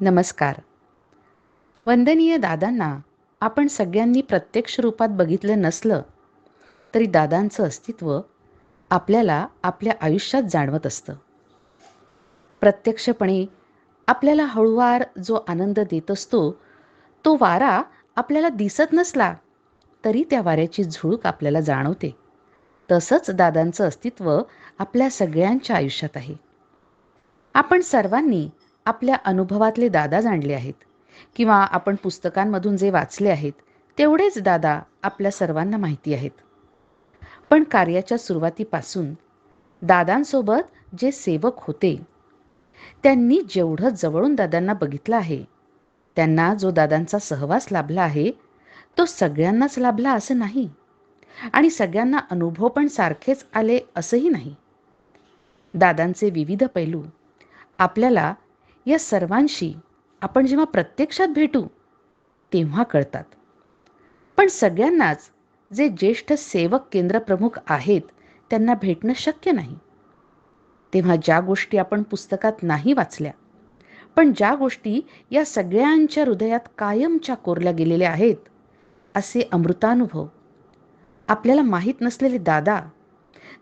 नमस्कार. वंदनीय दादांना आपण सगळ्यांनी प्रत्यक्ष रूपात बघितलं नसलं तरी दादांचं अस्तित्व आपल्याला आपल्या आयुष्यात जाणवत असतं. प्रत्यक्षपणे आपल्याला हळूवार जो आनंद देत असतो, तो वारा आपल्याला दिसत नसला तरी त्या वाऱ्याची झुळूक आपल्याला जाणवते. तसंच दादांचं अस्तित्व आपल्या सगळ्यांच्या आयुष्यात आहे. आपण सर्वांनी आपल्या अनुभवातले दादा जाणले आहेत किंवा आपण पुस्तकांमधून जे वाचले आहेत तेवढेच दादा आपल्या सर्वांना माहिती आहेत. पण कार्याच्या सुरुवातीपासून दादांसोबत जे सेवक होते त्यांनी जेवढं जवळून दादांना बघितलं आहे, त्यांना जो दादांचा सहवास लाभला आहे तो सगळ्यांनाच लाभला असं नाही आणि सगळ्यांना अनुभव पण सारखेच आले असंही नाही. दादांचे विविध पैलू आपल्याला या सर्वांशी आपण जेव्हा प्रत्यक्षात भेटू तेव्हा कळतात. पण सगळ्यांनाच जे ज्येष्ठ सेवक केंद्रप्रमुख आहेत त्यांना भेटणं शक्य नाही. तेव्हा ज्या गोष्टी आपण पुस्तकात नाही वाचल्या, पण ज्या गोष्टी या सगळ्यांच्या हृदयात कायमच्या कोरल्या गेलेल्या आहेत, असे अमृतानुभव, आपल्याला माहीत नसलेले दादा,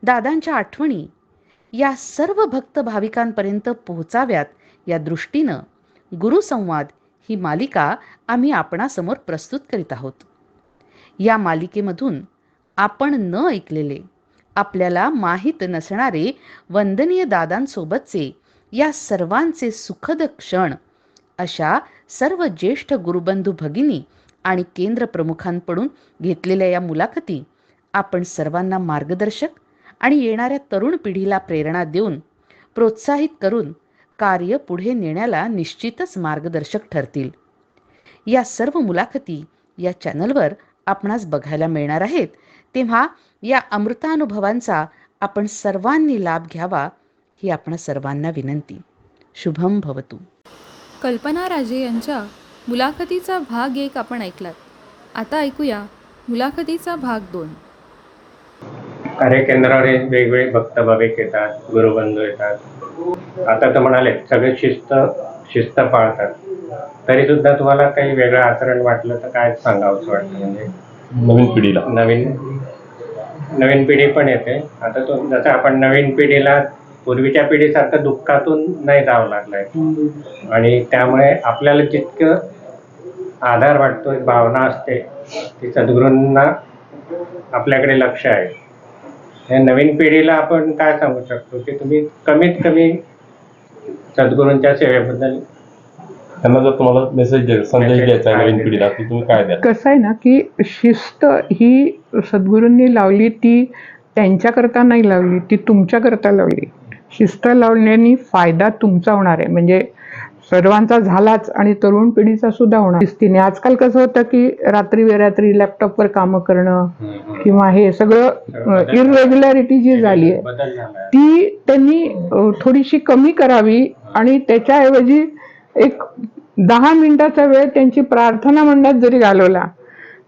दादांच्या आठवणी या सर्व भक्त भाविकांपर्यंत पोहोचाव्यात या दृष्टीनं गुरुसंवाद ही मालिका आम्ही आपणासमोर प्रस्तुत करीत आहोत. या मालिकेमधून आपण न ऐकलेले, आपल्याला माहीत नसणारे वंदनीय दादांसोबतचे या सर्वांचे सुखद क्षण, अशा सर्व ज्येष्ठ गुरुबंधू भगिनी आणि केंद्रप्रमुखांकडून घेतलेल्या या मुलाखती आपण सर्वांना मार्गदर्शक आणि येणाऱ्या तरुण पिढीला प्रेरणा देऊन, प्रोत्साहित करून कार्य पुढे नेण्याला निश्चितच मार्गदर्शक ठरतील. या सर्व मुलाखती या चॅनलवर आपणास बघायला मिळणार आहेत. तेव्हा या अमृतानुभवांचा आपण सर्वांनी लाभ घ्यावा ही आपण सर्वांना विनंती. शुभम भवतु. कल्पना राजे यांच्या मुलाखतीचा भाग 1 आपण ऐकलात. आता ऐकूया मुलाखतीचा भाग 2. कार्यकेंद्रावर वेगवेगळे भक्त भाविक येतात, गुरुबंधू येतात. आता तर म्हणाले सगळे शिस्त पाळतात, तरी सुद्धा तुम्हाला काही वेगळं आचरण वाटलं तर काय सांगावंच वाटतं? म्हणजे नवीन पिढी पण येते. आता तो जसं आपण नवीन पिढीला पूर्वीच्या पिढीसारखं दुःखातून नाही जावं लागलंय आणि त्यामुळे आपल्याला जितकं आधार वाटतो, एक भावना असते ती सद्गुरूंना आपल्याकडे लक्ष आहे. या नवीन पिढीला आपण काय सांगू शकतो की तुम्ही कमीत कमी सद्गुरूंच्या सेवेबद्दल त्यांना जर तुम्हाला संदेश द्यायचा आहे नवीन पिढीला, की तुम्ही काय द्या? कसं आहे ना, की शिस्त ही सद्गुरूंनी लावली, ती त्यांच्याकरता नाही लावली, ती तुमच्याकरता लावली. शिस्त लावल्याने फायदा तुमचा होणार आहे, म्हणजे सर्वांचा झालाच आणि तरुण पिढीचा सुद्धा होणार शिस्तीने. आजकाल कसं होतं की रात्री बेरात्री लॅपटॉपवर कामं करणं किंवा हे सगळं इररेग्युलॅरिटी जी झाली आहे ती त्यांनी थोडीशी कमी करावी आणि त्याच्याऐवजी एक 10 मिनिटाचा वेळ त्यांची प्रार्थना मंडळात जरी घालवला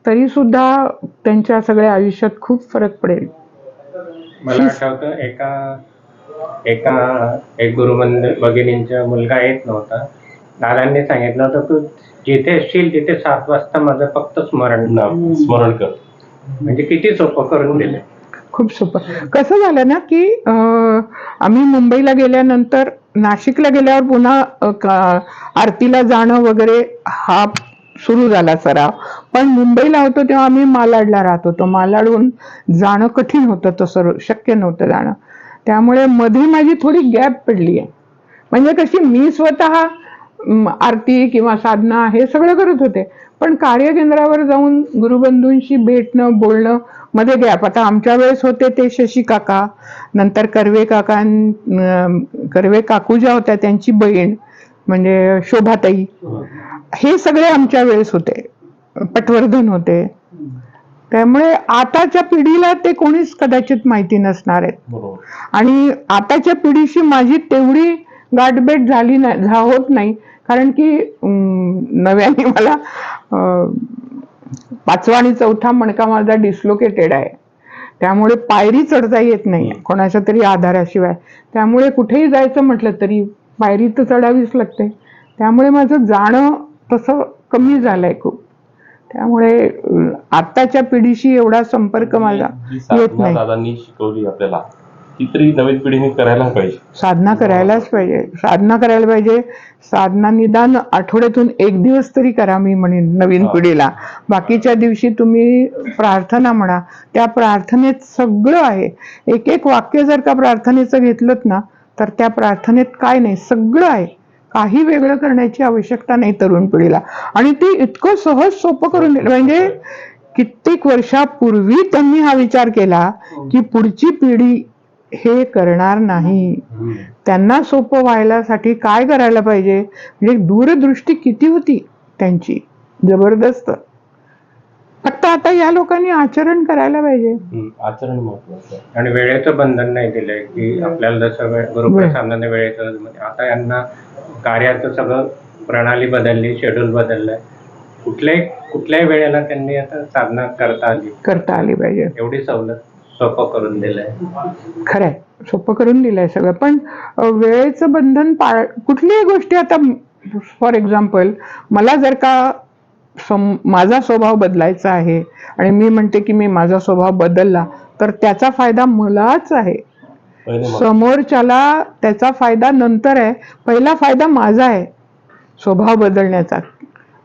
तरी सुद्धा त्यांच्या सगळ्या आयुष्यात खूप फरक पडेल. मला आठवतं एक गुरुबंधू भगिनींचा मुलगा येत नव्हता. दादांनी सांगितलं होतं तू जिथे असशील तिथे 7 वाजता माझं फक्त स्मरण कर. म्हणजे किती सोपं करून दिले. खूप सोपं. कसं झालं ना की आम्ही मुंबईला गेल्यानंतर नाशिकला गेल्यावर पुन्हा आरतीला जाणं वगैरे हा सुरू झाला सराव. पण मुंबईला होतो तेव्हा आम्ही मालाडला राहत होतो. मालाडहून जाणं कठीण होतं, तसं शक्य नव्हतं जाणं. त्यामुळे मध्ये माझी थोडी गॅप पडली आहे. म्हणजे कशी मी स्वतः आरती किंवा साधना हे सगळं करत होते, पण कार्यकेंद्रावर जाऊन गुरुबंधूंशी भेटणं बोलणं मध्ये गॅप. आता आमच्या वेळेस होते ते शशी काका, नंतर कर्वे काकू ज्या होत्या त्यांची बहीण म्हणजे शोभाताई, हे सगळे आमच्या वेळेस होते. पटवर्धन होते. त्यामुळे आताच्या पिढीला ते कोणीच कदाचित माहिती नसणार आहेत. आणि आताच्या पिढीशी माझी तेवढी गाठभेट झाली होत नाही, कारण की नव्याने मला 5वा आणि 4था मणका माझा डिस्लोकेटेड आहे. त्यामुळे पायरी चढता येत नाही कोणाच्या तरी आधाराशिवाय. त्यामुळे कुठेही जायचं म्हटलं तरी पायरी तर चढावीच लागते. त्यामुळे माझं जाणं तसं कमी झालंय खूप. त्यामुळे आत्ताच्या पिढीशी एवढा संपर्क माझा जी येत साधना नाही. दादांनी शिकवली आपल्याला ती तरी नवीन पिढीने करायला पाहिजे. साधना करायलाच पाहिजे, साधना करायला पाहिजे. साधना निदान आठवड्यातून एक दिवस तरी करा मी म्हणेन नवीन हा. पिढीला. बाकीच्या दिवशी तुम्ही प्रार्थना म्हणा, त्या प्रार्थनेत सगळं आहे. एक एक वाक्य जर का प्रार्थनेचं घेतलं ना तर त्या प्रार्थनेत काय नाही, सगळं आहे. काही वेगळं करण्याची आवश्यकता नाही तरुण पिढीला. आणि ते इतकं सहज सोपं करून दिलं. म्हणजे कित्येक वर्षापूर्वी त्यांनी हा विचार केला की पुढची पिढी हे करणार नाही, त्यांना सोपं व्हायलासाठी काय करायला पाहिजे. म्हणजे दूरदृष्टी किती होती त्यांची, जबरदस्त. फक्त आता या लोकांनी आचरण करायला पाहिजे. आचरण महत्वाचं आहे. आणि वेळेचं बंधन नाही दिलंय की आपल्याला जसं बरोबर सामन्याने वेळेचं म्हणजे आता यांना कार्याचं सगळं प्रणाली बदलली, शेड्यूल बदललंय. कुठल्याही वेळेला त्यांनी आता साधना करता आली पाहिजे. एवढी सवलत सोपं करून दिलंय. खरंय, सोपं करून दिलंय सगळं. पण वेळेचं बंधन कुठल्याही गोष्टी, आता फॉर एक्झाम्पल मला जर का माझा स्वभाव बदलायचा आहे आणि मी म्हणते की मी माझा स्वभाव बदलला तर त्याचा फायदा मलाच आहे, समोरच्याला त्याचा फायदा नंतर आहे. पहिला फायदा माझा आहे स्वभाव बदलण्याचा.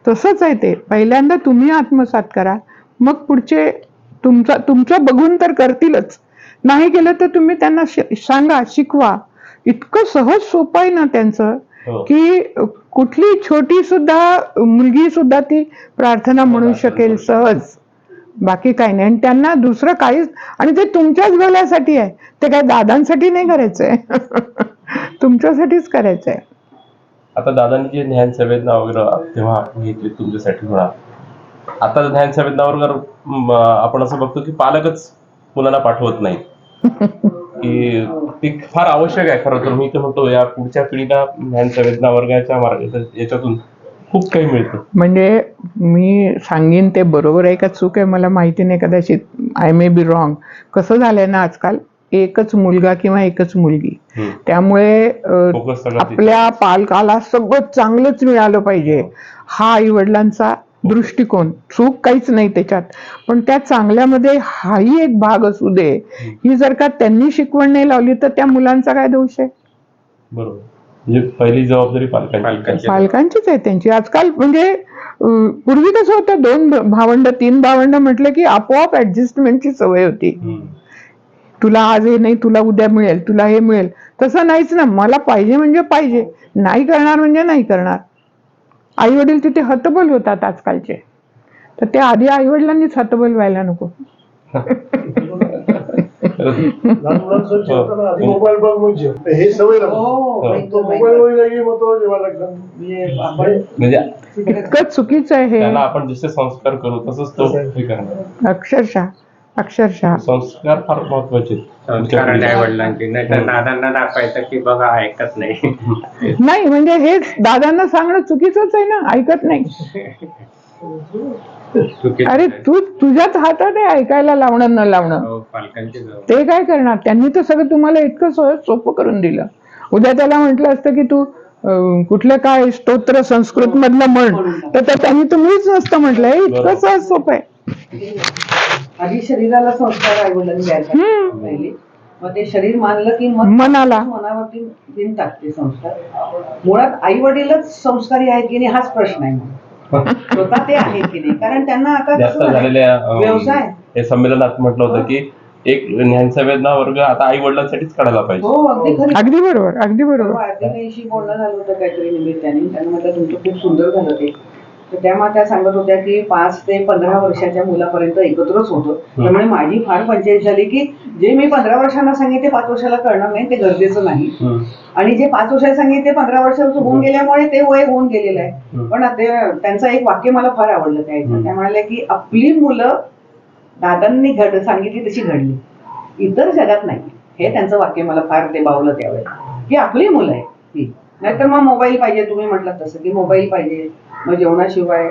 तसंच आहे ते. पहिल्यांदा तुम्ही आत्मसात करा, मग पुढचे तुमचं बघून तर करतीलच. नाही केलं तर तुम्ही त्यांना सांगा, शिकवा. इतकं सहज सोपं आहे ना त्यांचं की कुठली छोटी सुद्धा मुलगी सुद्धा ती प्रार्थना म्हणू शकेल सहज. बाकी काही नाही. आणि त्यांना दुसरं काहीच, आणि ते तुमच्याच भल्यासाठी आहे. ते काही दादांसाठी नाही करायचंय, तुमच्यासाठीच करायचंय. आता दादांनी जे ज्ञान संवेदना वगैरे तेव्हा घेतली तुमच्यासाठी म्हणा, आता ज्ञान संवेदना वगैरे आपण असं बघतो की पालकच मुलांना पाठवत नाही की ते फार आवश्यक आहे. खरं तर मी तर म्हणतो या पुढच्या पिढीला ज्ञान संवेदना वर्गाच्या याच्यातून खूप काही मिळतं. म्हणजे मी सांगेन ते बरोबर आहे का चूक आहे मला माहिती नाही, कदाचित आय मे बी रॉंग. कसं झालंय ना आजकाल, एकच मुलगा किंवा एकच मुलगी, त्यामुळे आपल्या पालकाला सगळं चांगलंच मिळालं पाहिजे हा आई वडिलांचा दृष्टिकोन. चूक काहीच नाही त्याच्यात, पण त्या चांगल्यामध्ये हाही एक भाग असू दे. ही जर का त्यांनी शिकवण नाही लावली तर त्या मुलांचा काय दोष आहे. बरोबर, म्हणजे पहिली जबाबदारी पालकांचीच आहे त्यांची. आजकाल म्हणजे पूर्वी कसं होतं, 2 भावंड 3 भावंड म्हटलं की आपोआप ऍडजस्टमेंटची सवय होती. तुला आज हे नाही, तुला उद्या मिळेल, तुला हे मिळेल. तसं नाहीच ना. मला पाहिजे म्हणजे पाहिजे, नाही करणार म्हणजे नाही करणार. आई वडील तिथे हतबल होतात आजकालचे. तर ते आधी आई वडिलांनीच हतबल व्हायला नको. मोबाईल बघ म्हणजे हे सवय इतकं चुकीचं आहे हे. आपण जसे संस्कार करू तसंच तो हे करणार. अक्षरशः संस्कार फार महत्वाचे. संस्कार आई वडिलांची, नाही तर दादांना दाखवायचं की बघा ऐकत नाही. नाही म्हणजे हे दादांना सांगणं चुकीचंच आहे ना, ऐकत नाही. अरे तुझ्याच हातात आहे ऐकायला लावणं न लावणं. ते काय करणार. त्यांनी तर सगळं तुम्हाला इतकं सहज सोपं करून दिलं. उद्या त्याला म्हटलं असतं की तू कुठलं काय स्तोत्र संस्कृत मधलं म्हण, तर त्यांनी तुम्हीच नसतं म्हटलंय. इतकं सहज सोपं आहे. आधी शरीराला संस्कार आई वडिलांनी द्यायला पहिले, मग ते शरीर मानलं की मनावरती बिनतात ते संस्कार. मुळात आई वडीलच संस्कारी आहेत की नाही हाच प्रश्न आहे. स्वतः ते आहेत की नाही, कारण त्यांना आता जास्त झालेल्या व्यवसाय हे संमेलनात म्हटलं होतं की एक ज्ञान संवेदना वर्ग आता आई वडिलांसाठीच काढायला पाहिजे. हो, अगदी खरं, अगदी बरोबर, अगदी बरोबर. काहीशी बोलणं झालं होतं काहीतरी निमित्ताने. त्यांना म्हटलं तुमचं खूप सुंदर झालं ते. तर त्या सांगत होत्या की 5 ते 15 वर्षाच्या मुलापर्यंत एकत्रच होतं. त्यामुळे माझी फार पंचायत झाली की जे मी 15 वर्षांना सांगितले 5 वर्षाला कळणार नाही, ते गरजेचं नाही. आणि जे 5 वर्षाला सांगितले 15 वर्षाचं होऊन गेल्यामुळे ते वय होऊन गेलेलं आहे. पण त्यांचं एक वाक्य मला फार आवडलं त्याचं. त्या म्हणाल्या की आपली मुलं दादांनी सांगितली तशी घडली, इतर जगात नाही. हे त्यांचं वाक्य मला फार ते बावलं त्यावेळेस, की आपली मुलं आहे ही. नाहीतर मग मोबाईल पाहिजे, तुम्ही म्हटलं तसं की मोबाईल पाहिजे, मग जेवणाशिवाय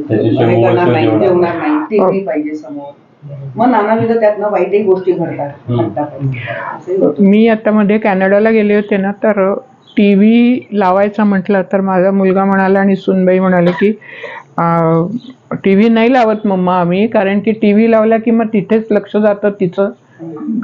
जेवणार नाही, टीव्ही पाहिजे समोर, मग नानाविध त्यातनं वाईटही गोष्टी घडतात. मी आता मध्ये कॅनडाला गेले होते ना, तर टी व्ही लावायचा म्हटलं तर माझा मुलगा म्हणाला आणि सुनबाई म्हणाले की टी व्ही नाही लावत मम्मा आम्ही, कारण की टी व्ही लावला की मग तिथेच लक्ष जातं, तिचं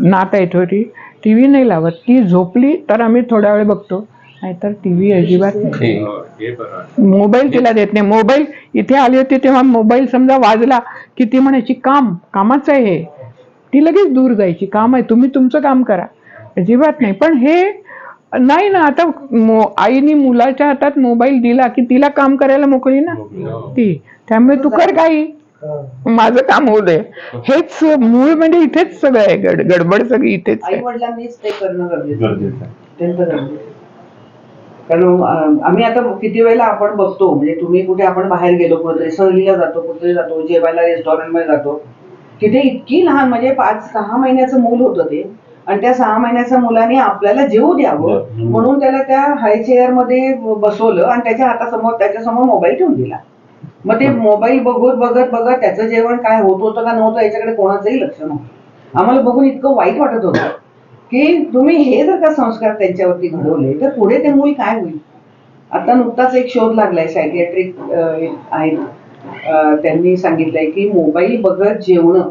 नात आहे थोडी. टी व्ही नाही लावत, ती झोपली तर आम्ही थोडा वेळ बघतो, नाहीतर टी व्ही अजिबात नाही. हे बरोबर. मोबाईल तिला देत नाही. मोबाईल इथे आली होती तेव्हा मोबाईल समजा वाजला की ती म्हणायची कामाचं आहे हे, ती लगेच दूर जायची, काम आहे, तुम्ही तुमचं काम करा, अजिबात नाही. पण हे नाही ना, आता आईने मुलाच्या हातात मोबाईल दिला की तिला काम करायला मोकळी ना ती, त्यामुळे तू कर काही, माझं काम होऊ दे, हेच मूळ म्हणजे इथेच सगळं आहे, गडबड सगळी इथेच आई आहे. वडिलांनीच ते करणं गरजेचं आहे. गरजेचं आहे. अत्यंत गरजेचं आहे. कारण आम्ही आता किती वेळेला आपण बघतो, म्हणजे तुम्ही कुठे आपण बाहेर गेलो, कुठेतरी सहलीला जातो, कुठेतरी जातो, जेवायला रेस्टॉरंटमध्ये जातो, तिथे इतकी लहान म्हणजे 5-6 महिन्याचं मूल होतं ते, आणि त्या 6 महिन्याच्या मुलाने आपल्याला जेवू द्यावं म्हणून त्याला त्या हाय चेअर मध्ये बसवलं आणि त्याच्यासमोर मोबाईल ठेवून दिला. मग ते मोबाईल बघत त्याचं जेवण काय होत होतं का नव्हतं याच्याकडे कोणाचंही लक्ष नव्हतं. आम्हाला बघून इतकं वाईट वाटत होतं की तुम्ही हे जर का संस्कार त्यांच्यावरती घडवले तर पुढे ते मूल काय होईल. आता नुकताच एक शोध लागलाय, सायकियाट्रिक आहेत, त्यांनी सांगितलंय की मोबाईल बघत जेवणं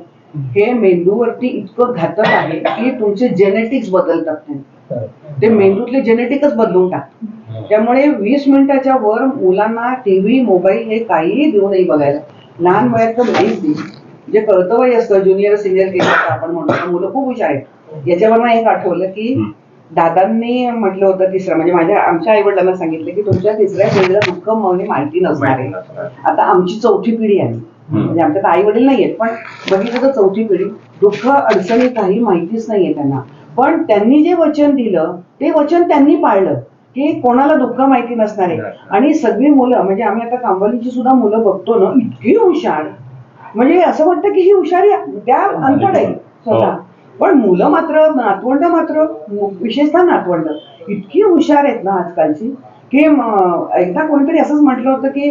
हे मेंदूवरती इतकं घातक आहे की तुमचे जेनेटिक्स बदलतात, ते मेंदूतले जेनेटिकच बदलून टाकतात. त्यामुळे 20 मिनिटाच्या वर मुलांना टीव्ही मोबाईल हे काहीही देऊ नाही बघायला. लहान वयात तर नाहीच देऊ. जे कळतं वय असतं, ज्युनियर सिनियर केलं आपण म्हणतो, मुलं खूप हुशार आहेत. याच्यावर मला एक आठवलं की दादांनी म्हटलं होतं म्हणजे आमच्या आई वडिलांना सांगितलं की तुमच्या तिसऱ्या पिढीला दुःख म्हणजे माहिती नसणार आहे. आता आमची 4थी पिढी आहे, म्हणजे आमच्यात आई वडील नाहीयेत, पण बघितलं तर 4थी पिढी, दुःख अडचणी काही माहितीच नाहीये त्यांना. पण त्यांनी जे वचन दिलं ते वचन त्यांनी पाळलं की कोणाला दुःख माहिती नसणार आहे. आणि सगळी मुलं, म्हणजे आम्ही आता कांबोलीची सुद्धा मुलं बघतो ना, इतकी हुशार, म्हणजे असं वाटतं की ही हुशारी त्या अनपढ आहे स्वतः, पण मुलं मात्र, नातवंड मात्र, विशेषतः नातवंड इतकी हुशार आहेत ना आजकालची की एकदा कोणीतरी असंच म्हटलं होतं की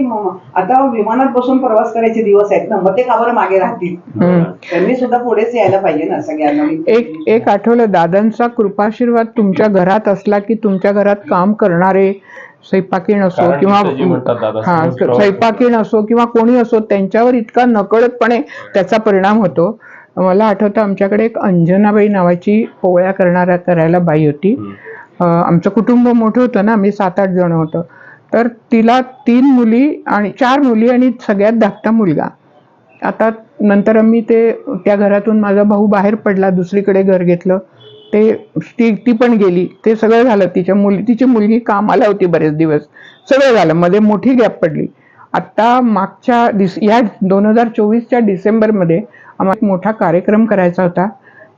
आता विमानात बसून प्रवास करायचे दिवस आहेत ना, मग ते का बरं मागे राहतील, त्यांनी सुद्धा पुढेच यायला पाहिजे ना सगळ्यांना. एक आठवलं, दादांचा कृपाशीर्वाद तुमच्या घरात असला की तुमच्या घरात काम करणारे स्वयंपाकीण असो किंवा स्वयंपाकीण असो किंवा कोणी असो, त्यांच्यावर इतका नकळतपणे त्याचा परिणाम होतो. मला आठवतं आमच्याकडे एक अंजनाबाई नावाची पोळ्या करायला बाई होती. आमचं कुटुंब मोठं होतं ना, आम्ही 7-8 जण होतो. तर तिला 3 मुली आणि 4 मुली आणि सगळ्यात धाकटा मुलगा. आता नंतर आम्ही त्या घरातून माझा भाऊ बाहेर पडला, दुसरीकडे घर घेतलं, ती पण गेली, ते सगळं झालं. तिची मुलगी कामाला होती बरेच दिवस, सगळं झालं, मध्ये मोठी गॅप पडली. आता या 2024च्या डिसेंबरमध्ये आम्हाला एक मोठा कार्यक्रम करायचा होता.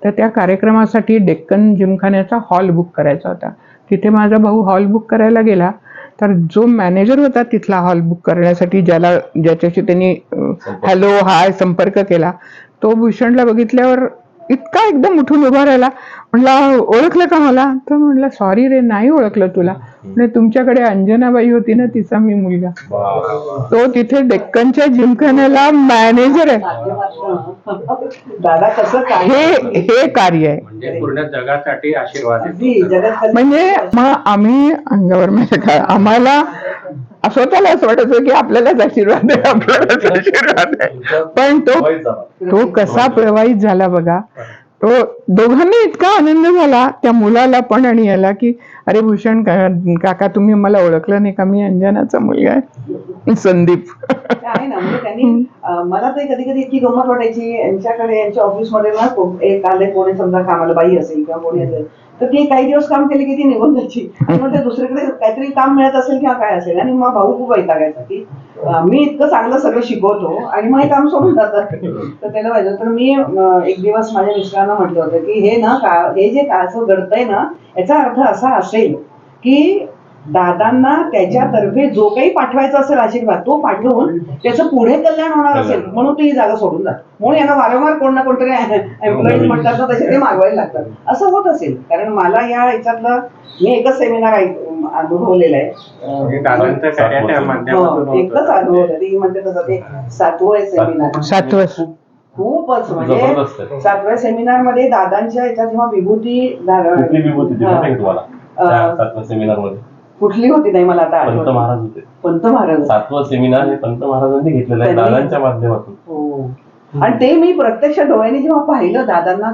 तर त्या कार्यक्रमासाठी डेक्कन जिमखान्याचा हॉल बुक करायचा होता. तिथे माझा भाऊ हॉल बुक करायला गेला, तर जो मॅनेजर होता तिथला हॉल बुक करण्यासाठी, ज्याच्याशी त्यांनी हॅलो हाय संपर्क केला, तो भूषणला बघितल्यावर इतका एकदम उठून उभा राहिला. म्हणला ओळखलं का मला? तर म्हणलं सॉरी रे, नाही ओळखलं तुला. म्हणजे तुमच्याकडे अंजनाबाई होती ना, तिचा मी मुलगा, तो तिथे डेक्कनच्या जिमखान्याला मॅनेजर आहे. दादा कसं हे कार्य आहे, म्हणजे पूर्ण जगासाठी आशीर्वाद आहे. म्हणजे मग आम्ही अंगावर आम्हाला स्वतःला असं वाटायचं की आपल्यालाच आशीर्वाद आहे, आपल्यालाच आशीर्वाद आहे. पण तो कसा प्रवाहित झाला बघा. तो दोघांना इतका आनंद झाला, त्या मुलाला पण आणि याला, की अरे भूषण काका तुम्ही मला ओळखलं नाही का, मी अंजनाचा मुलगा आहे संदीप. आहे ना. म्हणजे त्यांनी मला तर कधी कधी इतकी गंमत वाटायची यांच्याकडे, यांच्या ऑफिसमध्ये ना एक आले कोणी समजा कामाला बाई असेल किंवा कोणी असेल, तर ती काही दिवस काम केले की ती निघून जायची. मग ते दुसरीकडे काहीतरी काम मिळत असेल किंवा काय असेल, आणि मग भाऊ खूप वैतागायचा की मी इतकं चांगलं सगळं शिकवतो आणि मग हे काम सोडून जातात. तर त्याला पाहिजे. तर मी एक दिवस माझ्या मिस्टरांना म्हटलं होतं की हे जे असं घडतंय ना, याचा अर्थ असा असेल की दादांना त्याच्यातर्फे जो काही पाठवायचा असेल आशीर्वाद, तो पाठवून त्याचं पुढे कल्याण होणार असेल म्हणून ती जागा सोडून जात. म्हणून यांना वारंवार कोण ना कोणतरी एम्प्लॉईज म्हणतात ना, तसे ते मागवायला लागतात. असं होत असेल, कारण मला या ह्याच्यातलं मी एकच सेमिनार अनुभवलेला आहे. एकच अनुभवलं. ती म्हणते तसं ते 7वं सेमिनार, 7वं खूपच म्हणजे 7व्या सेमिनार मध्ये दादांच्या ह्याच्यात जेव्हा विभूती सेमिनार मध्ये कुठली होती नाही मला आता पंत आठवत. महाराज होते. पंत महाराज. 7वं सेमिनार हे पंत महाराजांनी घेतलेलं आहे त्यांनी- दादांच्या माध्यमातून. हो. आणि ते मी प्रत्यक्ष डोळ्याने जेव्हा पाहिलं दादांना,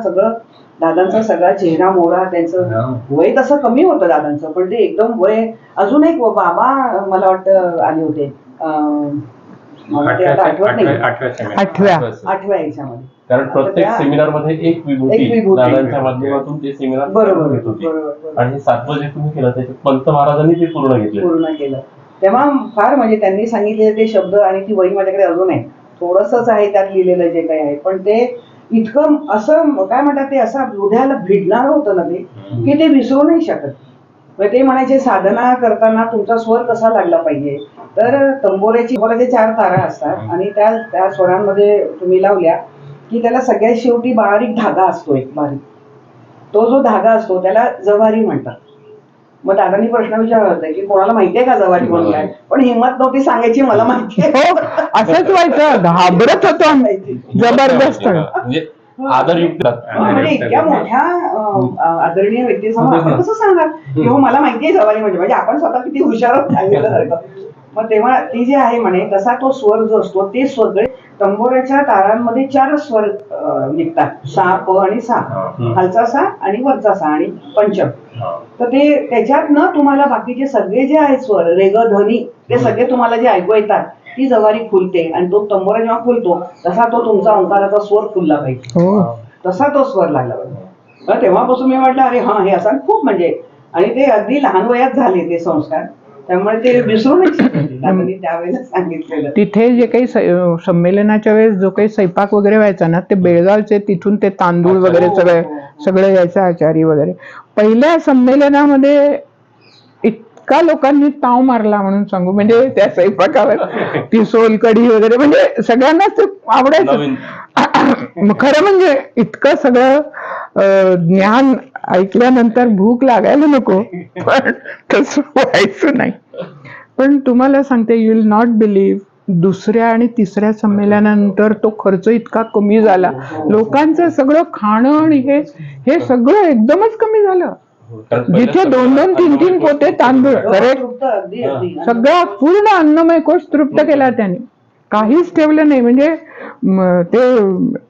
दादांचा सगळा चेहरा मोहरा, त्यांचं वय तसं कमी होतं दादांचं, पण ते एकदम वय. अजून एक बाबा मला वाटतं आले होते, मला ते आता आठवत नाही, 8व्या याच्यामध्ये. कारण प्रत्येक सेमिनार मध्ये एक एक विभूती विभूती. दादांच्या माध्यमातून ते सेमिनार बरोबर घेत होते. बरोबर आणि हे 7वं जे तुम्ही केलं त्याच्यात पंत महाराजांनी ते पूर्ण घेतले. पूर्ण केलं. तेव्हा फार म्हणजे त्यांनी सांगितलेले ते शब्द आणि ती वही माझ्याकडे अजून आहे. थोडंसंच आहे त्यात लिहिलेलं जे काही आहे, पण ते इतकं असं काय म्हणतात ते असं हृदयाला भिडणार होतं ना ते, की ते विसरू नाही शकत. मग ते म्हणायचे साधना करताना तुमचा स्वर कसा लागला पाहिजे, तर तंबोऱ्याचे 4 तारा असतात आणि त्या स्वरांमध्ये तुम्ही लावल्या की त्याला सगळ्यात शेवटी बारीक धागा असतो, एक बारीक. तो जो धागा असतो त्याला जवारी म्हणतात. मग दादांनी प्रश्न विचारला होता की कोणाला माहितीये का जवारी म्हणून काय, पण हिंमत नव्हती सांगायची मला माहितीये. हो, असंच व्हायचं, घाबरत होतो आम्ही जबरदस्त. म्हणजे आदरयुक्त म्हणजे इतक्या मोठ्या आदरणीय व्यक्तीसमोर आपण कसं सांगणार की हो मला माहितीये जवारी म्हणजे आपण स्वतः किती हुशार आहोत सांगितलं. मग तेव्हा ती जी आहे म्हणे तसा तो स्वर जो असतो ते सगळे तंबोऱ्याच्या तारांमध्ये 4 स्वर निघतात, सा, प आणि सा. खालचा सा आणि वरचा सा आणि पंचम. तर ते त्याच्यात न तुम्हाला बाकीचे सगळे जे आहेत स्वर, रेग, धनी, ते सगळे तुम्हाला जे ऐकू येतात ती जवारी खुलते. आणि तो तंबोरा जेव्हा खुलतो तसा तो तुमचा ओंकाराचा स्वर खुलला पाहिजे, तसा तो स्वर लागला पाहिजे. तेव्हापासून मी म्हटलं अरे हा हे असं खूप म्हणजे. आणि ते अगदी लहान वयात झाले ते संस्कार, त्यामुळे ते विसरू नाही शकत. दादांनी त्यावेळेला सांगितलेलं. तिथे जे काही संमेलनाच्या वेळेस जो काही स्वयंपाक वगैरे व्हायचा ना, ते बेळगावचे तिथून ते तांदूळ वगैरे सगळं यायचं, आचारी वगैरे. पहिल्या संमेलनामध्ये इतका लोकांनी ताव मारला म्हणून सांगू, म्हणजे त्या स्वयंपाकावर ती सोलकढी वगैरे, म्हणजे सगळ्यांनाच ते आवडायचं. खरं म्हणजे इतकं सगळं ज्ञान ऐकल्यानंतर भूक लागायला नको, पण तसं व्हायचं नाही. पण तुम्हाला सांगते, यू विल नॉट बिलीव्ह, 2ऱ्या आणि 3ऱ्या संमेलनानंतर तो खर्च इतका कमी झाला. लोकांचं सगळं खाणं आणि हे सगळं एकदमच कमी झालं. जिथे 2-2, 3-3 पोते तांदूळ, सगळा पूर्ण अन्नमय कोश तृप्त केला त्याने, काहीच ठेवलं नाही. म्हणजे ते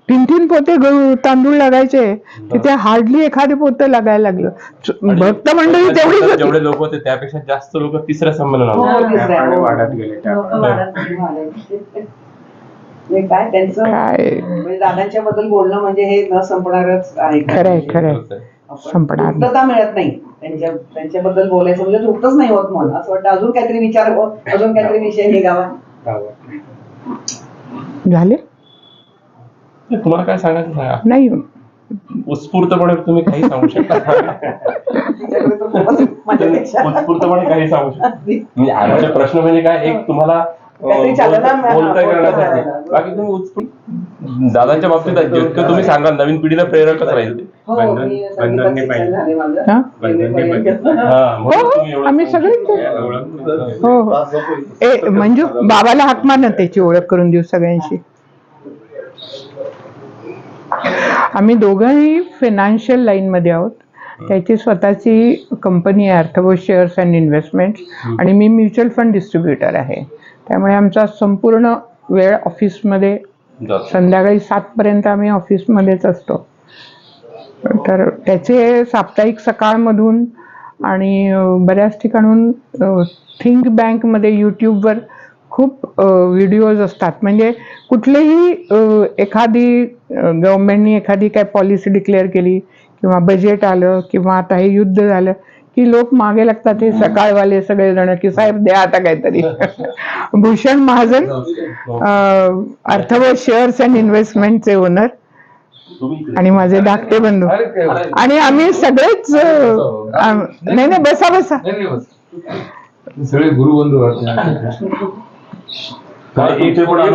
3-3 पोते तांदूळ लागायचे, तिथे हार्डली एखादे पोतं लागायला लागलं. भक्त मंडळी तेवढी जेवढे लोक होते त्यापेक्षा जास्त लोक 3ऱ्या संमेलनावर वाढत गेले. काय त्यांचं म्हणजे दादांच्या बद्दल बोलणं म्हणजे हे न संपणारच आहे. खरंय संपणार तृप्तता मिळत नाही त्यांच्याबद्दल बोलायचं म्हणजे तृप्तच नाही होत. मला असं वाटतं अजून काहीतरी विचार, अजून काहीतरी विषय निघावा. झाले. तुम्हाला काय सांगायचं सांगा. नाही, उत्स्फूर्तपणे तुम्ही काही सांगू शकता. उत्स्फूर्तपणे काही सांगू शकता. म्हणजे आमचे प्रश्न म्हणजे काय, एक तुम्हाला बोलता करण्यासाठी, बाकी तुम्ही उत्स्फूर्त दादांच्या बाबतीत जितकं तुम्ही सांगाल नवीन पिढीला प्रेरकच राहील ते. आम्ही सगळेच. हो, मंजू बाबाला हाक मार ना, त्याची ओळख करून देऊ सगळ्यांशी. आम्ही दोघंही फायनान्शियल लाईन मध्ये आहोत. त्याची स्वतःची कंपनी आहे, अर्थबोध शेअर्स अँड इन्व्हेस्टमेंट, आणि मी म्युच्युअल फंड डिस्ट्रीब्युटर आहे. त्यामुळे आमचा संपूर्ण वेळ ऑफिसमध्ये, संध्याकाळी 7 पर्यंत आम्ही ऑफिसमध्येच असतो. तर त्याचे साप्ताहिक सकाळमधून आणि बऱ्याच ठिकाणून थिंक बँकमध्ये यूट्यूबवर खूप व्हिडिओज असतात. म्हणजे कुठलेही एखादी गव्हर्नमेंटनी एखादी काय पॉलिसी डिक्लेअर केली किंवा बजेट आलं किंवा आता हे युद्ध झालं की लोक मागे लागतात, हे सकाळवाले सगळेजण की साहेब द्या आता काहीतरी. भूषण महाजन, अर्थबोध शेअर्स अँड इन्व्हेस्टमेंटचे ओनर, आणि माझे धाकटे बंधू, आणि आम्ही सगळेच. नाही बसा सगळे गुरुबंधू.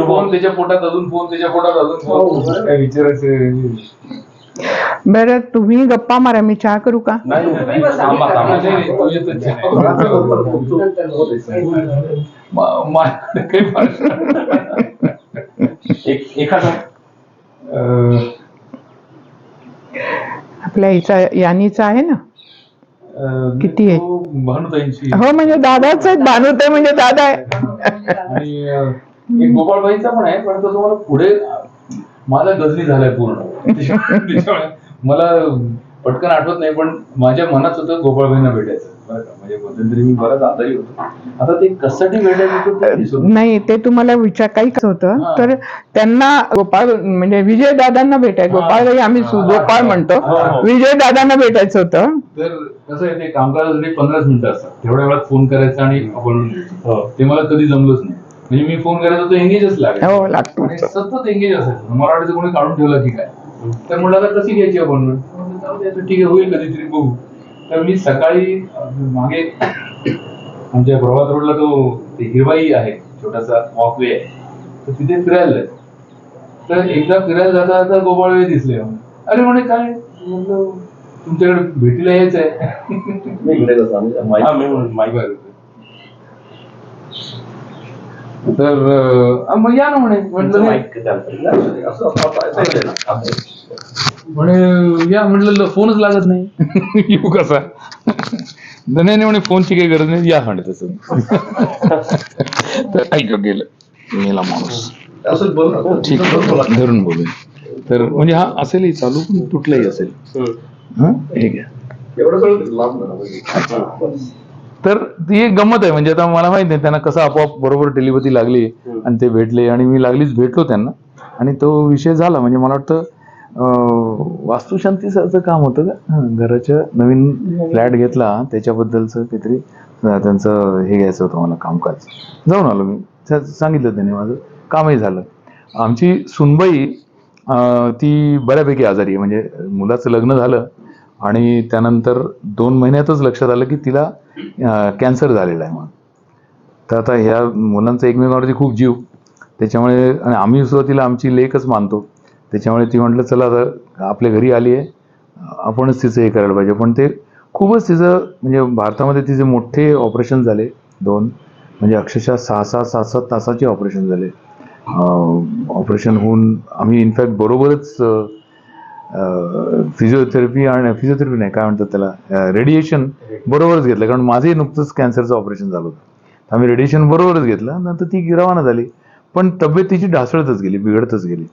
फोन त्याच्या पोटात अजून, फोन त्याच्या पोटात अजून, काय विचारायचं. बरं, तुम्ही गप्पा मारा, मी चहा करू का? आपल्या हिचा यानीचा आहे ना, किती आहे? तो भानुताईंची हो म्हणजे दादाच आहेत, भानुताई म्हणजे दादा आहे. आणि एक गोपाळबाईचा पण आहे, पण तो तुम्हाला पुढे माझा गजनी झालाय पूर्ण. त्याच्यामुळे मला पटकन आठवत नाही, पण माझ्या मनात होतं गोपाळबाईंना भेटायचं बरं का. म्हणजे मध्यंतरी मी बराच आजारी होतो. आता ते कशासाठी भेटायचं होतं ते विसरलो. नाही ते तुम्हाला काही कसं होतं हा. तर त्यांना गोपाळ म्हणजे विजय दादांना भेटायचं. गोपाळबाई आम्ही गोपाळ म्हणतो, हो. विजय दादांना भेटायचं होतं. तर कसं आहे, ते कामकाजासाठी 15 मिनिटं असतात, तेवढ्या वेळात फोन करायचा आणि अपॉइंटमेंट घ्यायची. ते मला कधी जमलंच नाही. म्हणजे मी फोन करायचा तो एंगेजच लागेल हो लागतो. आणि सतत एंगेज असायचं. मला वाटायचं कोणी काढून ठेवलं की काय. तर म्हटलं आता कशी घ्यायची अपॉइंटमेंट, ठीक आहे होईल कधीतरी बघू. तर मी सकाळी मागे आमच्या प्रभात रोडला तो ते हिरवाई आहे, छोटासा वॉकवे आहे, तर तिथे फिरायला जायचं. तर एकदा फिरायला जाता जाता गोपाळबाई दिसले. अरे म्हणे काय, म्हटलं तुमच्याकडे भेटीला यायचं आहे. हा, मी माहिती तर मग या ना म्हणे. म्हटलं नाही. म्हणे या, म्हटलं फोनच लागत नाही. येऊ कसा. नाही म्हणे फोनची काही गरज नाही, या म्हणे तसं. तर ऐक गेलं मेला माणूस. ठीक आहे, धरून बोलू. तर म्हणजे हा असेलही चालू, पण तुटलंही असेल. हा ठीक आहे. तर ती एक गंमत आहे. म्हणजे आता मला माहित नाही त्यांना कसं आपोआप बरोबर टेलिपॅथी लागली आणि ते भेटले आणि मी लागलीच भेटलो त्यांना आणि तो विषय झाला. म्हणजे मला वाटतं वास्तुशांतीचं काम होतं का, घराच्या नवीन फ्लॅट घेतला त्याच्याबद्दलचं काहीतरी त्यांचं हे घ्यायचं होतं मला कामकाज. जाऊन आलो मी, सांगितलं त्याने, माझं कामही झालं. आमची सुनबाई ती बऱ्यापैकी आजारी आहे. म्हणजे मुलाचं लग्न झालं आणि त्यानंतर 2 महिन्यातच लक्षात आलं की तिला कॅन्सर झालेला आहे म्हणून. तर आता ह्या मुलांचा एकमेकांवरती खूप जीव, त्याच्यामुळे आणि आम्ही सुद्धा आमची लेकच मानतो. त्याच्यामुळे ती म्हटलं चला आता आपल्या घरी आली आहे, आपणच तिचं हे करायला पाहिजे. पण ते खूपच तिचं म्हणजे भारतामध्ये तिचे मोठे ऑपरेशन झाले 2, म्हणजे अक्षरशः 6-7 तासाचे ऑपरेशन झाले. ऑपरेशन होऊन आम्ही इनफॅक्ट बरोबरच फिजिओथेरपी नाही काय म्हणतात त्याला, रेडिएशन बरोबरच घेतलं. कारण माझंही नुकतंच कॅन्सरचं ऑपरेशन झालं होतं. आम्ही रेडिएशन बरोबरच घेतलं. नंतर ती रवाना झाली. पण तब्येत तिची ढासळतच गेली, बिघडतच गेली.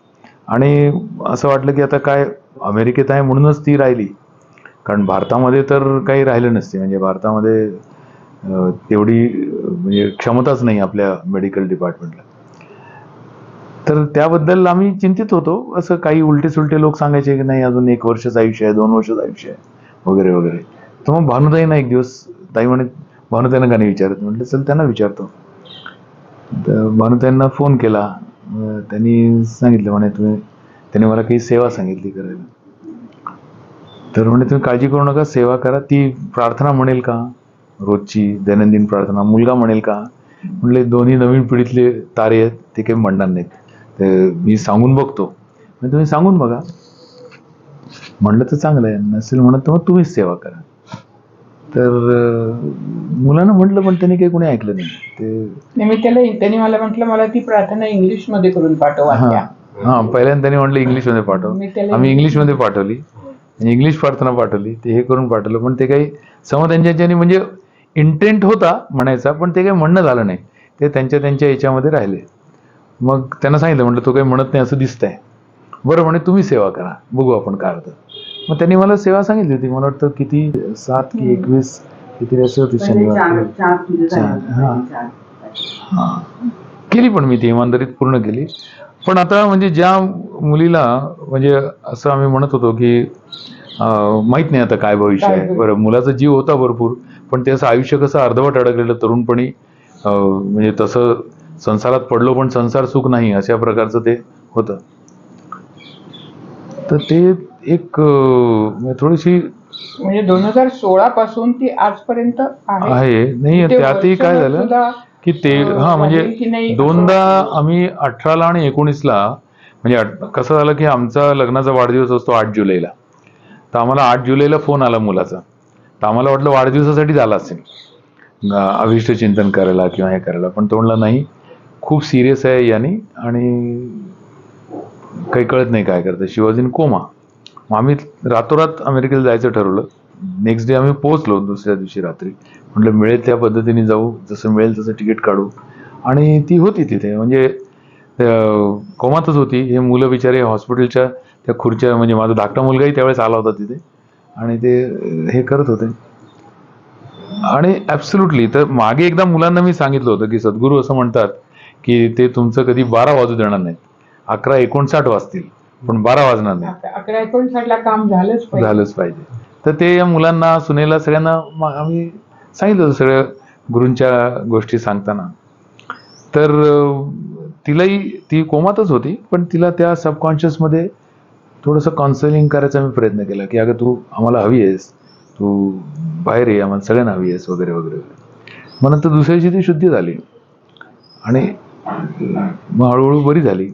आणि असं वाटलं की आता काय, अमेरिकेत आहे म्हणूनच ती राहिली, कारण भारतामध्ये तर काही राहिलं नसते. म्हणजे भारतामध्ये तेवढी म्हणजे क्षमताच नाही आपल्या मेडिकल डिपार्टमेंटला. तर त्याबद्दल आम्ही चिंतित होतो. असं काही उलटे सुलटे लोक सांगायचे की नाही अजून 1 वर्षाचं आयुष्य आहे, 2 वर्षाचं आयुष्य आहे वगैरे वगैरे. तर मग भानुताईंना एक दिवस ताई म्हणे, भानुताईंना का नाही विचारत. म्हटलं चल त्यांना विचारतो. तर भानुताईंना फोन केला. त्यांनी सांगितलं म्हणे त्यांनी मला काही सेवा सांगितली करायला. तर म्हणे तुम्ही काळजी करू नका, सेवा करा. ती प्रार्थना म्हणेल का रोजची दैनंदिन प्रार्थना, मुलगा म्हणेल का. म्हटले दोन्ही नवीन पिढीतले तारे आहेत, ते काही म्हणणार नाहीत. तर मी सांगून बघतो. म्हणजे तुम्ही सांगून बघा. म्हणलं तर चांगलं आहे, नसेल म्हणत तर मग तुम्हीच सेवा करा. तर मुलांना म्हटलं, पण त्यांनी काही कोणी ऐकलं नाही. ते त्यांनी मला म्हटलं मला ती प्रार्थना इंग्लिशमध्ये करून पाठव. हा पहिल्यांदा त्यांनी म्हटलं इंग्लिशमध्ये पाठव. आम्ही इंग्लिशमध्ये पाठवली, इंग्लिश प्रार्थना पाठवली, ते हे करून पाठवलं. पण ते काही त्यांच्याने म्हणजे इंटेंट होता म्हणायचा, पण ते काही म्हणणं झालं नाही. ते त्यांच्या याच्यामध्ये राहिले. मग त्यांना सांगितलं, म्हटलं तो काही म्हणत नाही असं दिसतंय. बरं म्हणे तुम्ही सेवा करा, बघू आपण काय होतं. मग त्यांनी मला सेवा सांगितली होती. मला वाटतं किती 7 की 21 किती असे होते शनिवार. हां केली, पण मी ती इमानदारीत पूर्ण केली. पण आता म्हणजे ज्या मुलीला म्हणजे असं आम्ही म्हणत होतो की माहीत नाही आता काय भविष्य आहे. बरं मुलाचा जीव होता भरपूर, पण त्याचं आयुष्य कसं अर्धवट अडकलेलं तरुणपणी, म्हणजे तसं संसारात पडलो पण संसार सुख नाही अशा प्रकारचं ते होतं. तर ते एक थोडीशी म्हणजे 2016 पासून ती आजपर्यंत आहे. नाही त्यातही काय झालं की ते म्हणजे 2दा आम्ही 18ला आणि 19ला म्हणजे कसं झालं की आमचा लग्नाचा वाढदिवस असतो 8 जुलैला. तर आम्हाला 8 जुलैला फोन आला मुलाचा. तर आम्हाला वाटलं वाढदिवसासाठी झाला असेल अभिष्ट चिंतन करायला किंवा हे करायला. पण तो म्हणला नाही, खूप सिरियस आहे याने आणि काही कळत नाही काय करतं, शिवाजीन कोमा. मग आम्ही रातोरात अमेरिकेला जायचं ठरवलं. नेक्स्ट डे आम्ही पोहोचलो दुसऱ्या दिवशी रात्री. म्हटलं मिळेल त्या पद्धतीने जाऊ, जसं मिळेल तसं तिकीट काढू. आणि ती होती तिथे, म्हणजे कोमातच होती. हे मुलं बिचारे हॉस्पिटलच्या त्या खुर्च्या, म्हणजे माझा धाकटा मुलगाही त्यावेळेस आला होता तिथे, आणि ते हे करत होते. आणि ॲब्सोल्युटली, तर मागे एकदा मुलांना मी सांगितलं होतं की सद्गुरू असं म्हणतात की ते तुमचं कधी 12 वाजू देणार नाहीत. 11:59 वाजतील पण 12 वाजणार नाही. 11-59 काम झालंच पाहिजे. झालंच पाहिजे. तर ते या मुलांना, सुनेला, सगळ्यांना आम्ही सांगितलं होतं सगळ्या गुरूंच्या गोष्टी सांगताना. तर तिलाही, ती कोमातच होती, पण तिला त्या सबकॉन्शियसमध्ये थोडंसं काउन्सिलिंग करायचा मी प्रयत्न केला की अगं तू आम्हाला हवी आहेस, तू बाहेर ये, आम्हाला सगळ्यांना हवी आहेस, वगैरे वगैरे. मग नंतर दुसऱ्या दिवशी ती शुद्धी झाली आणि मग हळूहळू बरी झाली.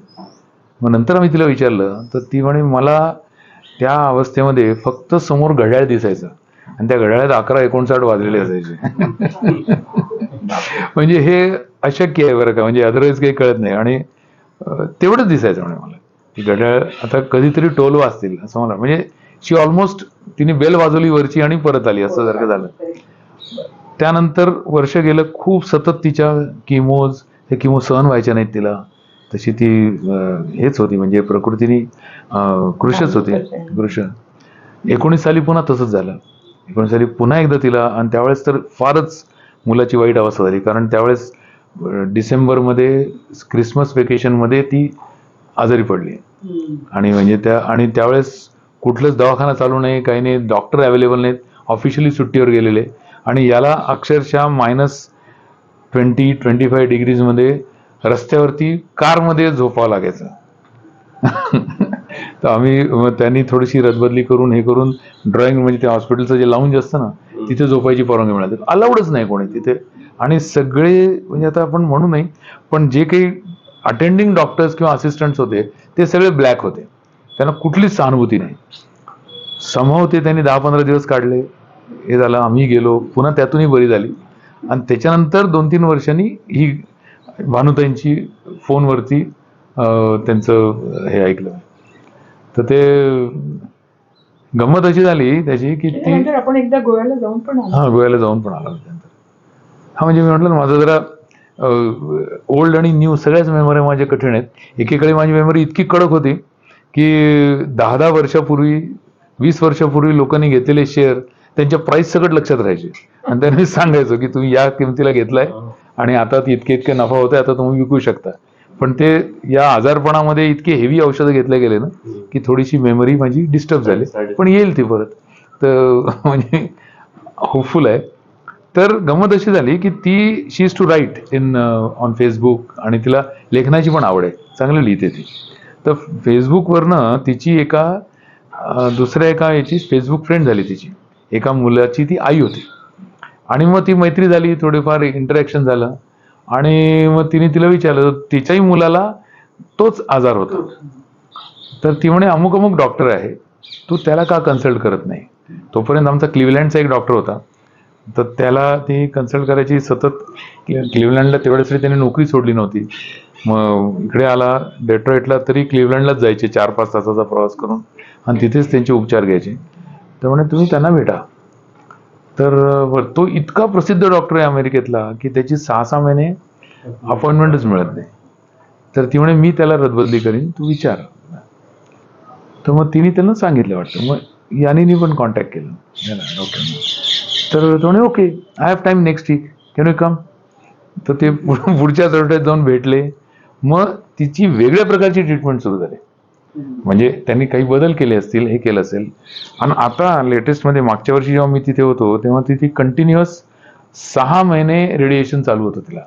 मग नंतर आम्ही तिला विचारलं तर ती म्हणे मला त्या अवस्थेमध्ये फक्त समोर घड्याळ दिसायचं आणि त्या घड्याळात 11:59 वाजलेले असायचे. म्हणजे हे अशक्य आहे बरं का, म्हणजे अदरवाईज काही कळत नाही. आणि तेवढंच दिसायचं म्हणे मला की घड्याळ आता कधीतरी टोल वाजतील असं मला, म्हणजे शी ऑलमोस्ट, तिने बेल वाजवली वरची आणि परत आली असं सारखं झालं. त्यानंतर वर्ष गेलं, खूप सतत तिच्या किमोज, हे किमो सहन व्हायच्या नाहीत तिला. तशी ती हेच होती, म्हणजे प्रकृतीने कृशच होती, कृश. 19 साली पुन्हा तसंच झालं. 19 साली पुन्हा एकदा तिला, आणि त्यावेळेस तर फारच मुलाची वाईट अवस्था झाली, कारण त्यावेळेस डिसेंबरमध्ये क्रिसमस वेकेशनमध्ये ती आजारी पडली. आणि म्हणजे त्यावेळेस कुठलंच दवाखाना चालू नाही, काही नाही, डॉक्टर अवेलेबल नाहीत, ऑफिशियली सुट्टीवर गेलेले. आणि याला अक्षरशः -20-25 डिग्रीजमध्ये रस्त्यावरती कारमध्ये झोपावं लागायचं. तर आम्ही, त्यांनी थोडीशी रदबदली करून, हे करून, ड्रॉइंग, म्हणजे त्या हॉस्पिटलचं जे लाऊंज असतं ना, तिथे झोपायची परवानगी मिळाली. अलाउडच नाही कोणी तिथे. आणि सगळे, म्हणजे आता आपण म्हणू नाही, पण जे काही अटेंडिंग डॉक्टर्स किंवा असिस्टंट्स होते ते सगळे ब्लॅक होते, त्यांना कुठलीच सहानुभूती नाही. समहाव ते त्यांनी 10-15 दिवस काढले, हे झालं, आम्ही गेलो, पुन्हा त्यातूनही बरी झाली. आणि त्याच्यानंतर 2-3 वर्षांनी ही भानुताईंची फोनवरती त्यांचं हे ऐकलं. तर ते गंमत अशी झाली त्याची की ती, त्यानंतर आपण एकदा गोव्याला जाऊन पण आलो. हा, गोव्याला जाऊन पण आला त्यानंतर. हा, म्हणजे मी म्हटलं ना, माझं जरा ओल्ड आणि न्यू सगळ्याच मेमरी माझ्या कठीण आहेत. एकीकडे माझी मेमरी इतकी कडक होती की 10-10 वर्षापूर्वी, 20 वर्षापूर्वी लोकांनी घेतलेले शेअर, त्यांच्या प्राइस सकट लक्षात राहायचे, आणि त्यांनी सांगायचं की तुम्ही या किमतीला घेतलाय आणि आता इतके नफा होतोय, आता तुम्ही विकू शकता. पण ते या आजारपणामध्ये इतके हेवी औषधं घेतले गेले ना की थोडीशी मेमरी माझी डिस्टर्ब झाली, पण येईल ती परत. तर म्हणजे होपफुल आहे. तर गंमत अशी झाली की ती, she is to write in on Facebook, आणि तिला लेखनाची पण आवड आहे, चांगलं लिहिते ती. तर फेसबुकवरनं तिची दुसऱ्या एका याची फेसबुक फ्रेंड झाली तिची, एका मुलाची ती आई होती. आणि मग ती मैत्री झाली, थोडीफार इंटरॅक्शन झालं, आणि मग तिला विचारलं, तिच्याही मुलाला तोच आजार होता. तर ती म्हणे अमुक अमुक डॉक्टर आहे, तू त्याला का कन्सल्ट करत नाही. तोपर्यंत आमचा क्लिव्हलँडचा एक डॉक्टर होता, तर त्याला ती कन्सल्ट करायची सतत. क्लिव्हलँडला तेवढ्यासाठी त्याने नोकरी सोडली नव्हती. मग इकडे आला डेट्रॉइटला, तरी क्लिव्हलँडलाच जायचे 4-5 तासाचा प्रवास करून, आणि तिथेच त्यांचे उपचार घ्यायचे. तर म्हणे तुम्ही त्यांना भेटा. तर तो इतका प्रसिद्ध डॉक्टर आहे अमेरिकेतला की त्याची 6-6 महिने अपॉइंटमेंटच मिळत नाही. तर ती म्हणे मी त्याला रदबदली करीन, तू विचार. तर मग तिने त्यांना सांगितलं वाटतं. मग यानी पण कॉन्टॅक्ट केलं डॉक्टरना. तर तो म्हणे okay, I have time next week, can you come. तर ते पुढच्या आठवड्यात जाऊन भेटले. मग तिची वेगळ्या प्रकारची ट्रीटमेंट सुरू झाली. म्हणजे त्यांनी काही बदल केले असतील, हे केलं असेल. आणि आता लेटेस्टमध्ये, मागच्या वर्षी जेव्हा मी तिथे होतो तेव्हा तिथे कंटिन्युअस 6 महिने रेडिएशन चालू होतं तिला.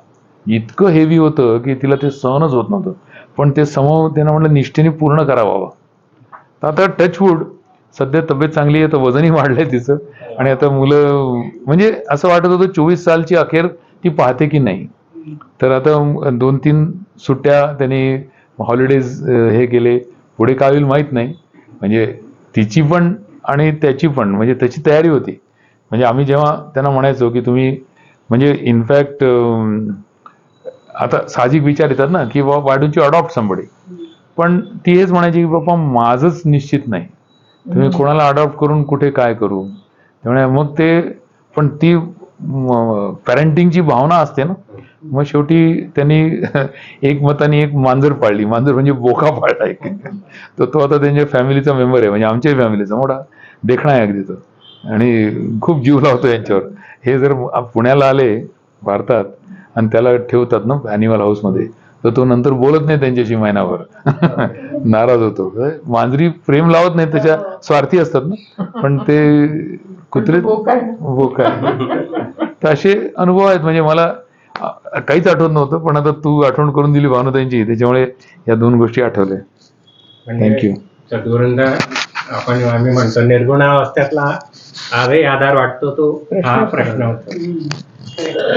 इतकं हेवी होतं की तिला ते सहनच होत नव्हतं, पण ते त्यांना म्हटलं निष्ठेने पूर्ण करावं. तर आता टचवूड, सध्या तब्येत चांगली आहे, तर वजनही वाढलंय तिचं. आणि आता मुलं, म्हणजे असं वाटत होतं 24 सालची अखेर ती पाहते की नाही. तर आता 2-3 सुट्ट्या त्यांनी, हॉलिडेज हे केले. पुढे काय होईल माहीत नाही. म्हणजे तिची पण आणि त्याची पण, म्हणजे त्याची तयारी होती. म्हणजे आम्ही जेव्हा त्यांना म्हणायचो की तुम्ही, म्हणजे इनफॅक्ट आता साहजिक विचार येतात ना की बाबा why don't you adopt somebody. पण ती हेच म्हणायची की बाबा माझंच निश्चित नाही, तुम्ही कोणाला अडॉप्ट करून कुठे काय करू. त्यामुळे मग ते पण ती पॅरेंटिंगची भावना असते ना, मग शेवटी त्यांनी एक मताने एक मांजर पाळली. मांजर म्हणजे बोका पाळला एक. तर तो आता त्यांच्या फॅमिलीचा मेंबर आहे, म्हणजे आमच्याही फॅमिलीचा मोठा देखणा आहे अगदी तो, आणि खूप जीव लावतो यांच्यावर. हे जर पुण्याला आले भारतात आणि त्याला ठेवतात ना ॲनिमल हाऊसमध्ये, तर तो नंतर बोलत नाही त्यांच्याशी महिनाभर. नाराज होतो. मांजरी प्रेम लावत नाही, त्याच्या स्वार्थी असतात ना, पण ते कुत्रे बोका. तर असे अनुभव आहेत. म्हणजे मला काहीच आठवत नव्हतं, पण आता तू आठवण करून दिली भावनाताईंची, त्याच्यामुळे या 2 गोष्टी आठवल्या. थँक्यू. सद्गुरूंना आम्ही म्हणतो निर्गुणावस्थेतला आजही आधार वाटतो तो हा प्रश्न होतो.